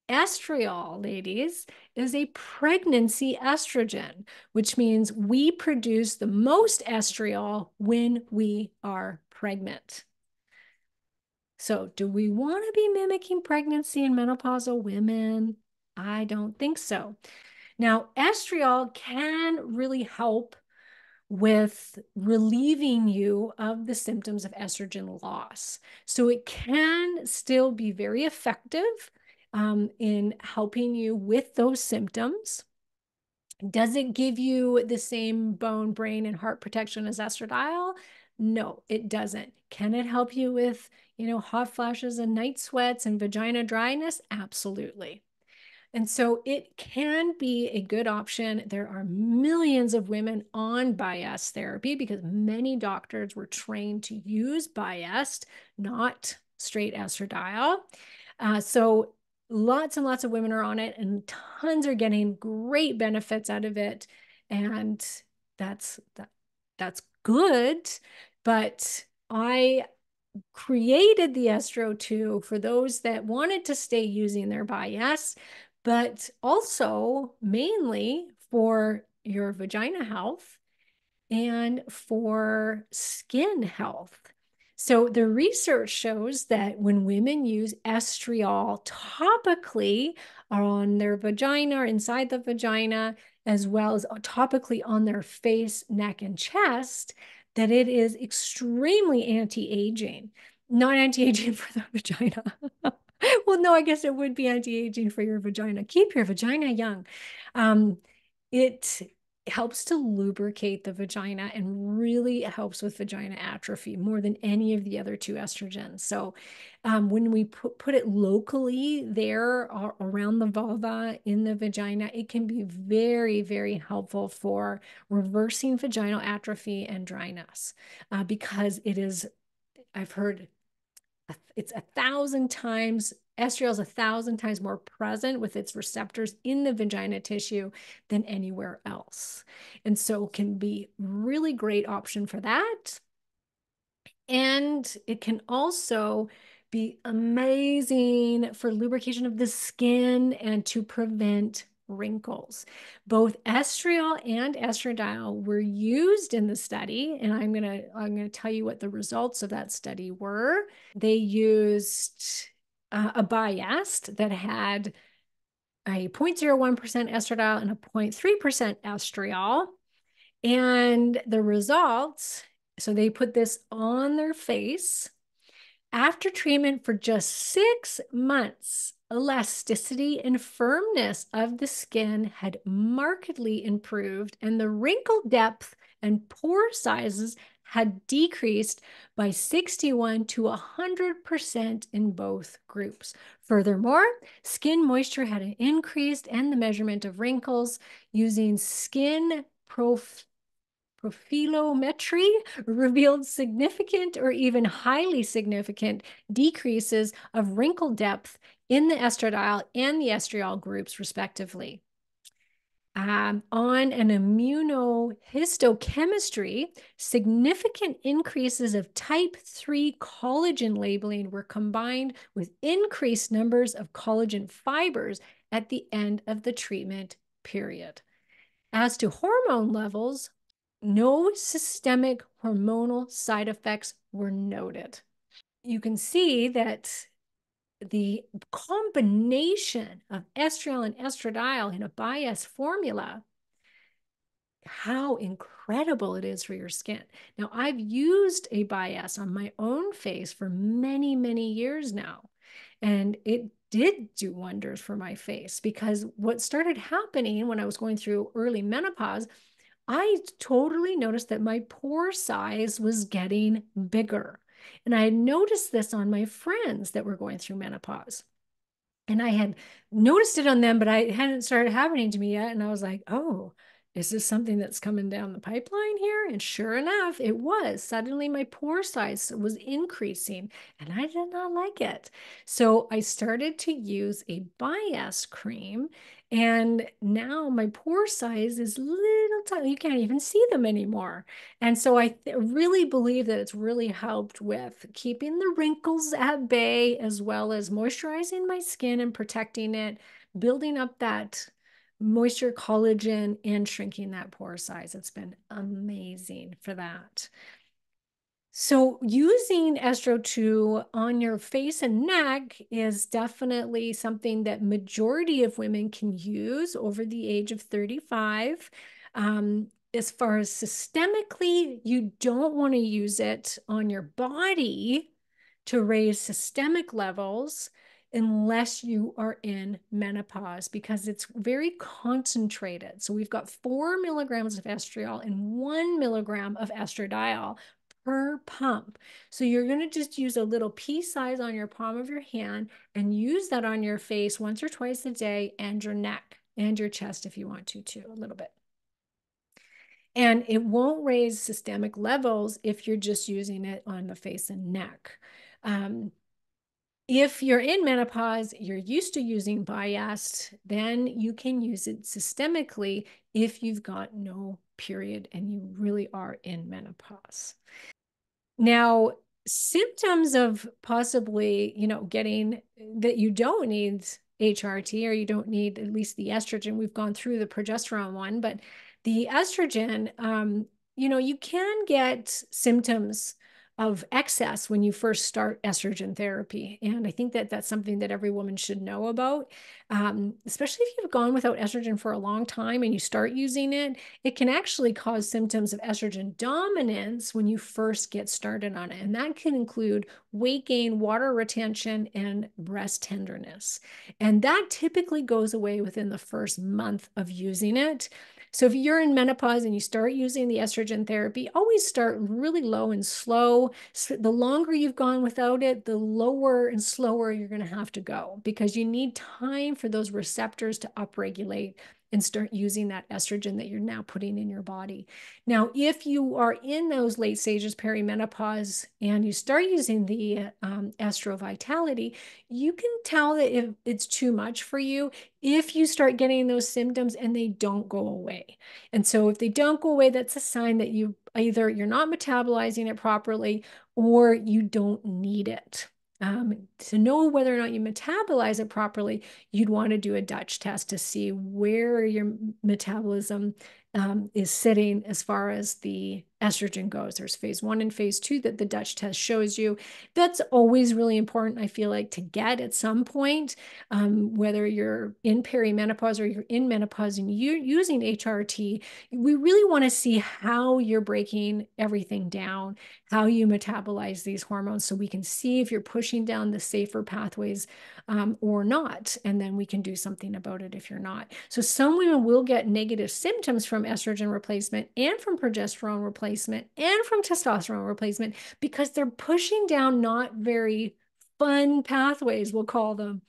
Speaker 1: Estriol, ladies, is a pregnancy estrogen, which means we produce the most estriol when we are pregnant. So, do we want to be mimicking pregnancy in menopausal women? I don't think so. Now, estriol can really help with relieving you of the symptoms of estrogen loss. So it can still be very effective in helping you with those symptoms. Does it give you the same bone, brain, and heart protection as estradiol? No, it doesn't. Can it help you with, hot flashes and night sweats and vagina dryness? Absolutely. And so it can be a good option. There are millions of women on bias therapy because many doctors were trained to use biased, not straight estradiol. So lots and lots of women are on it, and tons are getting great benefits out of it. And that's good. But I created the Estro 2 for those that wanted to stay using their bias, but also mainly for your vagina health and for skin health. So the research shows that when women use estriol topically on their vagina or inside the vagina, as well as topically on their face, neck, and chest, that it is extremely anti-aging. Not anti-aging for the vagina. Well, no, I guess it would be anti-aging for your vagina. Keep your vagina young. It helps to lubricate the vagina and really helps with vagina atrophy more than any of the other two estrogens. So when we put it locally there around the vulva in the vagina, it can be very, very helpful for reversing vaginal atrophy and dryness because it is, I've heard it's 1,000 times, estriol is 1,000 times more present with its receptors in the vagina tissue than anywhere else. And so can be really great option for that. And it can also be amazing for lubrication of the skin and to prevent wrinkles. Both estriol and estradiol were used in the study, and I'm gonna tell you what the results of that study were. They used a biased that had a 0.01% estradiol and a 0.3% estriol. And the results, so they put this on their face. After treatment for just 6 months, elasticity and firmness of the skin had markedly improved, and the wrinkle depth and pore sizes had decreased by 61 to 100% in both groups. Furthermore, skin moisture had increased, and the measurement of wrinkles using skin profilometry revealed significant or even highly significant decreases of wrinkle depth in the estradiol and the estriol groups, respectively. On an immunohistochemistry, significant increases of type 3 collagen labeling were combined with increased numbers of collagen fibers at the end of the treatment period. As to hormone levels, no systemic hormonal side effects were noted. You can see that the combination of estriol and estradiol in a bias formula, how incredible it is for your skin. Now, I've used a bias on my own face for many, many years now, and it did do wonders for my face because what started happening when I was going through early menopause, I totally noticed that my pore size was getting bigger. And I noticed this on my friends that were going through menopause. And I had noticed it on them, but I hadn't started happening to me yet. And I was like, oh, is this something that's coming down the pipeline here? And sure enough, it was. Suddenly my pore size was increasing and I did not like it. So I started to use a bias cream, and now my pore size is little tiny. You can't even see them anymore. And so I really believe that it's really helped with keeping the wrinkles at bay, as well as moisturizing my skin and protecting it, building up that moisture, collagen, and shrinking that pore size. It's been amazing for that. So using Estro 2 on your face and neck is definitely something that majority of women can use over the age of 35. As far as systemically, you don't want to use it on your body to raise systemic levels unless you are in menopause, because it's very concentrated. So we've got 4 milligrams of estriol and 1 milligram of estradiol per pump. So you're going to just use a little pea size on your palm of your hand and use that on your face once or twice a day, and your neck and your chest if you want to too, a little bit. And it won't raise systemic levels if you're just using it on the face and neck. If you're in menopause, you're used to using Biast, then you can use it systemically if you've got no period and you really are in menopause. Now, symptoms of possibly, getting that you don't need HRT, or you don't need at least the estrogen. We've gone through the progesterone one, but the estrogen, you can get symptoms of excess when you first start estrogen therapy. And I think that that's something that every woman should know about, especially if you've gone without estrogen for a long time and you start using it. It can actually cause symptoms of estrogen dominance when you first get started on it. And that can include weight gain, water retention, and breast tenderness. And that typically goes away within the first month of using it. So if you're in menopause and you start using the estrogen therapy, always start really low and slow. So the longer you've gone without it, the lower and slower you're going to have to go, because you need time for those receptors to upregulate and start using that estrogen that you're now putting in your body. Now, if you are in those late stages, perimenopause, and you start using the Estro Vitality, you can tell that if it's too much for you if you start getting those symptoms and they don't go away. And so if they don't go away, that's a sign that you're not metabolizing it properly, or you don't need it. To know whether or not you metabolize it properly, you'd want to do a Dutch test to see where your metabolism is sitting as far as the estrogen goes. There's phase 1 and phase 2 that the Dutch test shows you. That's always really important, I feel like, to get at some point, whether you're in perimenopause or you're in menopause and you're using HRT. We really want to see how you're breaking everything down, how you metabolize these hormones, so we can see if you're pushing down the safer pathways or not. And then we can do something about it if you're not. So some women will get negative symptoms from estrogen replacement and from progesterone replacement and from testosterone replacement because they're pushing down not very fun pathways, we'll call them,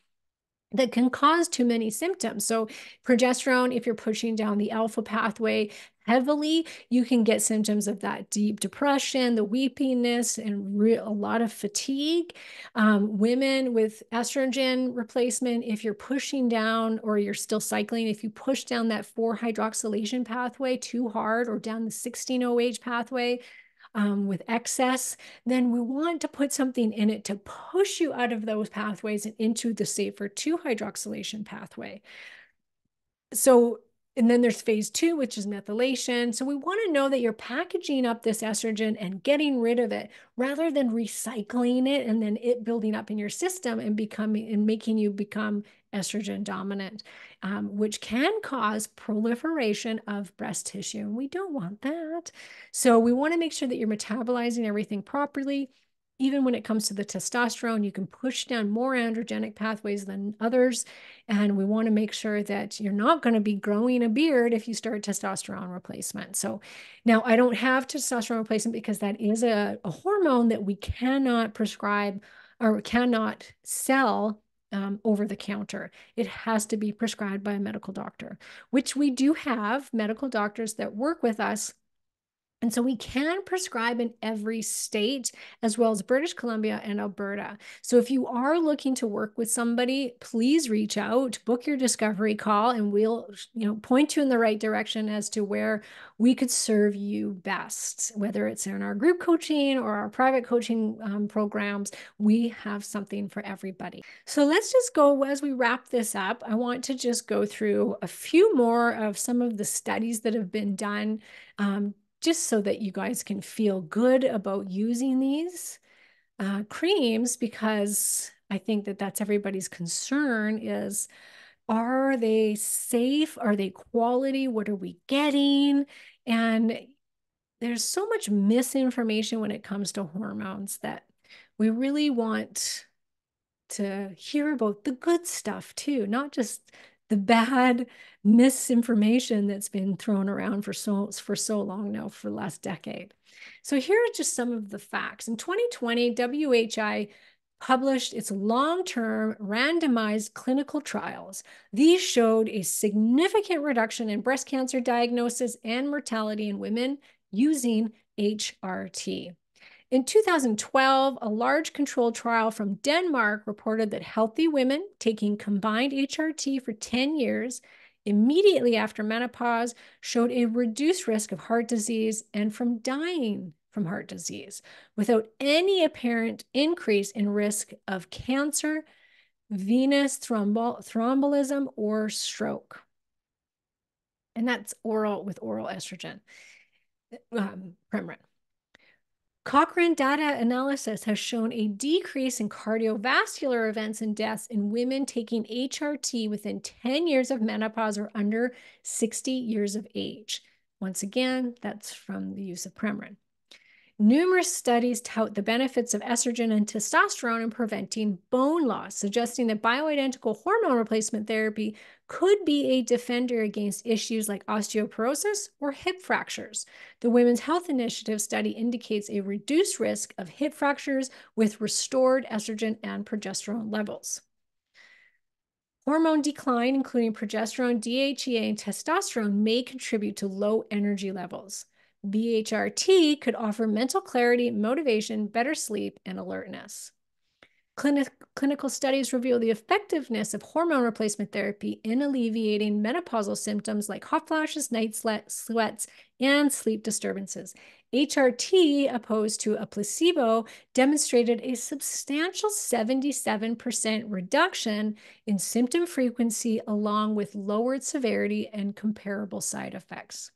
Speaker 1: that can cause too many symptoms. So progesterone, if you're pushing down the alpha pathway heavily, you can get symptoms of that deep depression, the weepiness, and a lot of fatigue. Women with estrogen replacement, if you're pushing down or you're still cycling, if you push down that 4-hydroxylation pathway too hard, or down the 16-OH pathway, with excess, then we want to put something in it to push you out of those pathways and into the safer 2-hydroxylation pathway. So, and then there's phase 2, which is methylation. So we want to know that you're packaging up this estrogen and getting rid of it rather than recycling it and then it building up in your system and making you become estrogen dominant, which can cause proliferation of breast tissue. And we don't want that. So we want to make sure that you're metabolizing everything properly. Even when it comes to the testosterone, you can push down more androgenic pathways than others. And we want to make sure that you're not going to be growing a beard if you start testosterone replacement. So now I don't have testosterone replacement because that is a hormone that we cannot prescribe or cannot sell over the counter. It has to be prescribed by a medical doctor, which we do have medical doctors that work with us. And so we can prescribe in every state, as well as British Columbia and Alberta. So if you are looking to work with somebody, please reach out, book your discovery call, and we'll, point you in the right direction as to where we could serve you best. Whether it's in our group coaching or our private coaching programs, we have something for everybody. So let's just go, as we wrap this up, I want to just go through a few more of some of the studies that have been done, just so that you guys can feel good about using these creams, because I think that that's everybody's concern is, are they safe? Are they quality? What are we getting? And there's so much misinformation when it comes to hormones that we really want to hear about the good stuff too, not just the bad misinformation that's been thrown around for so long now, for the last decade. So here are just some of the facts. In 2020, WHI published its long-term randomized clinical trials. These showed a significant reduction in breast cancer diagnosis and mortality in women using HRT. In 2012, a large controlled trial from Denmark reported that healthy women taking combined HRT for 10 years immediately after menopause showed a reduced risk of heart disease and from dying from heart disease, without any apparent increase in risk of cancer, venous thrombolism, or stroke. And that's with oral estrogen, Premarin. Cochrane data analysis has shown a decrease in cardiovascular events and deaths in women taking HRT within 10 years of menopause or under 60 years of age. Once again, that's from the use of Premarin. Numerous studies tout the benefits of estrogen and testosterone in preventing bone loss, suggesting that bioidentical hormone replacement therapy could be a defender against issues like osteoporosis or hip fractures. The Women's Health Initiative study indicates a reduced risk of hip fractures with restored estrogen and progesterone levels. Hormone decline, including progesterone, DHEA, and testosterone, may contribute to low energy levels. BHRT could offer mental clarity, motivation, better sleep, and alertness. Clinical studies reveal the effectiveness of hormone replacement therapy in alleviating menopausal symptoms like hot flashes, night sweats, and sleep disturbances. HRT, opposed to a placebo, demonstrated a substantial 77% reduction in symptom frequency, along with lowered severity and comparable side effects.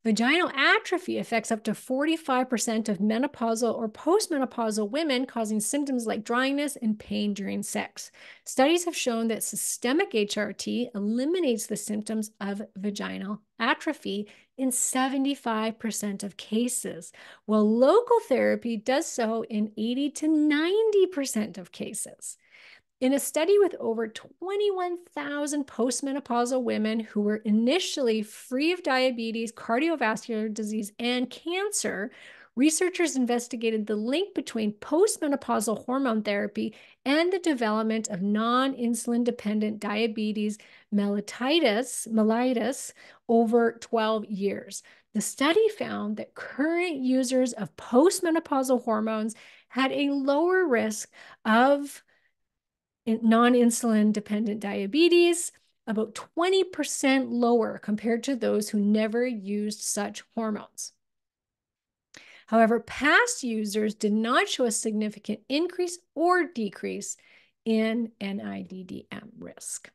Speaker 1: Vaginal atrophy affects up to 45% of menopausal or postmenopausal women, causing symptoms like dryness and pain during sex. Studies have shown that systemic HRT eliminates the symptoms of vaginal atrophy in 75% of cases, while local therapy does so in 80 to 90% of cases. In a study with over 21,000 postmenopausal women who were initially free of diabetes, cardiovascular disease, and cancer, researchers investigated the link between postmenopausal hormone therapy and the development of non-insulin dependent diabetes mellitus over 12 years. The study found that current users of postmenopausal hormones had a lower risk of non-insulin dependent diabetes, about 20% lower compared to those who never used such hormones. However, past users did not show a significant increase or decrease in NIDDM risk.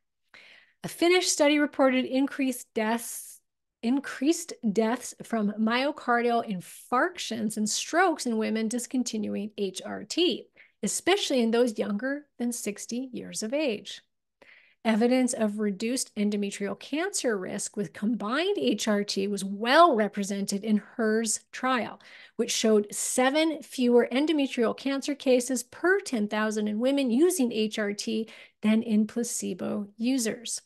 Speaker 1: A Finnish study reported increased deaths from myocardial infarctions and strokes in women discontinuing HRT, especially in those younger than 60 years of age. Evidence of reduced endometrial cancer risk with combined HRT was well represented in HERS trial, which showed 7 fewer endometrial cancer cases per 10,000 in women using HRT than in placebo users.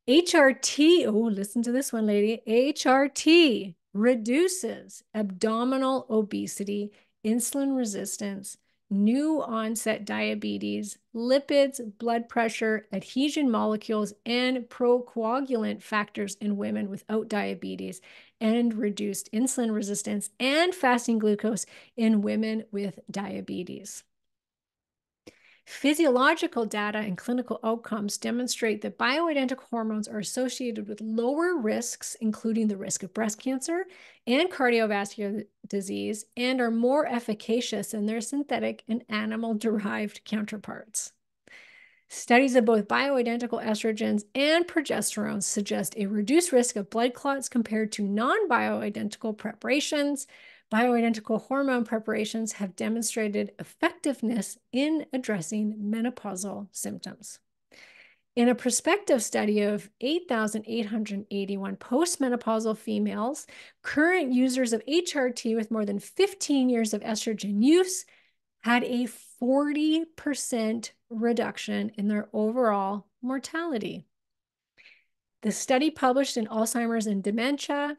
Speaker 1: HRT, oh, listen to this one, lady. HRT reduces abdominal obesity, insulin resistance, new onset diabetes, lipids, blood pressure, adhesion molecules, and procoagulant factors in women without diabetes, and reduced insulin resistance and fasting glucose in women with diabetes. Physiological data and clinical outcomes demonstrate that bioidentical hormones are associated with lower risks, including the risk of breast cancer and cardiovascular disease, and are more efficacious than their synthetic and animal-derived counterparts. Studies of both bioidentical estrogens and progesterone suggest a reduced risk of blood clots compared to non-bioidentical preparations. Bioidentical hormone preparations have demonstrated effectiveness in addressing menopausal symptoms. In a prospective study of 8,881 postmenopausal females, current users of HRT with more than 15 years of estrogen use had a 40% reduction in their overall mortality. The study, published in Alzheimer's and Dementia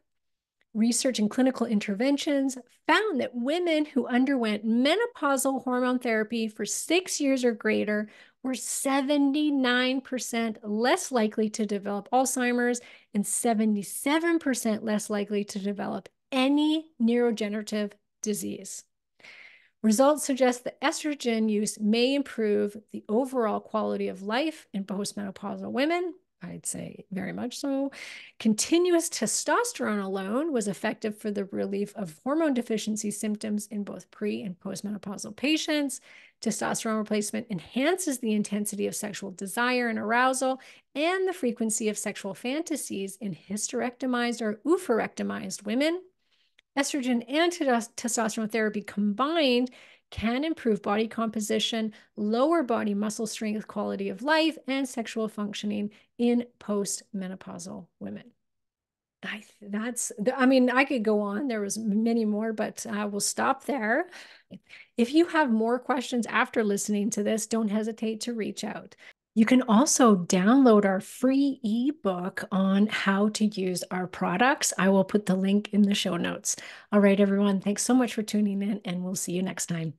Speaker 1: Research and Clinical Interventions, found that women who underwent menopausal hormone therapy for 6 years or greater were 79% less likely to develop Alzheimer's and 77% less likely to develop any neurodegenerative disease. Results suggest that estrogen use may improve the overall quality of life in postmenopausal women. I'd say very much so. Continuous testosterone alone was effective for the relief of hormone deficiency symptoms in both pre- and postmenopausal patients. Testosterone replacement enhances the intensity of sexual desire and arousal and the frequency of sexual fantasies in hysterectomized or oophorectomized women. Estrogen and testosterone therapy combined can improve body composition, lower body muscle strength, quality of life, and sexual functioning in postmenopausal women. I could go on. There was many more, but we'll stop there. If you have more questions after listening to this, don't hesitate to reach out. You can also download our free ebook on how to use our products. I will put the link in the show notes. All right, everyone, thanks so much for tuning in, and we'll see you next time.